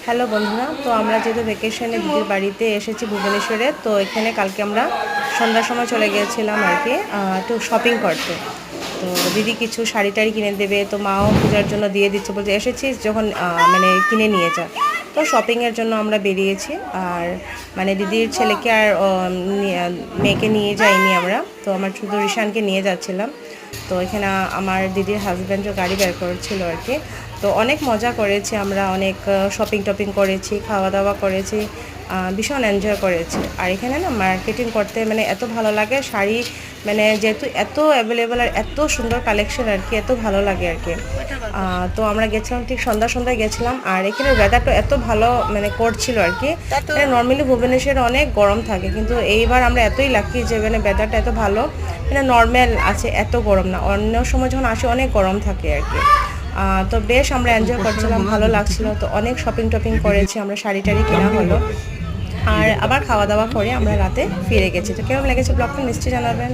Hello বন্ধুরা, তো আমরা যেহেতু ভ্যাকেশনে দিদির বাড়িতে এসেছি ভুবনেশ্বরে, তো এখানে কালকে আমরা সন্ধ্যার সময় চলে গিয়েছিলাম আর কি একটু শপিং করতে। তো দিদি কিছু শাড়ি টাড়ি কিনে দেবে, তো মাও পূজার জন্য দিয়ে দিচ্ছে, বলতে এসেছিস যখন মানে কিনে নিয়ে যা। তো শপিংয়ের জন্য আমরা বেরিয়েছি। আর মানে দিদির ছেলেকে আর মেয়েকে নিয়ে যাইনি আমরা, তো আমার শুধু রিশানকে নিয়ে যাচ্ছিলাম। তো এখানে আমার দিদির হাজব্যান্ডও গাড়ি বের করেছিল আর কি। তো অনেক মজা করেছি আমরা, অনেক শপিং টপিং করেছি, খাওয়া দাওয়া করেছি, ভীষণ এনজয় করেছি। আর এখানে না মার্কেটিং করতে মানে এত ভালো লাগে, শাড়ি মানে যেহেতু এত অ্যাভেলেবেল আর এত সুন্দর কালেকশন আর কি, এত ভালো লাগে আর কি। তো আমরা গেছিলাম ঠিক সন্ধ্যায় গেছিলাম। আর এখানে ওয়েদারটা এত ভালো মানে করছিল আর কি। মানে নর্মালি ভুবনেশ্বরে অনেক গরম থাকে, কিন্তু এইবার আমরা এতই লাকি যে মানে ওয়েদারটা এত ভালো, মানে নর্মাল আছে, এত গরম না। অন্য সময় যখন আসে অনেক গরম থাকে আর কি। তো বেশ আমরা এনজয় করছিলাম, ভালো লাগছিল। তো অনেক শপিং টপিং করেছি আমরা, শাড়ি টাড়ি কেনা হলো। আর আবার খাওয়া দাওয়া করে আমরা রাতে ফিরে গেছি। তো কেমন লেগেছে ব্লগটা নিশ্চয়ই জানাবেন।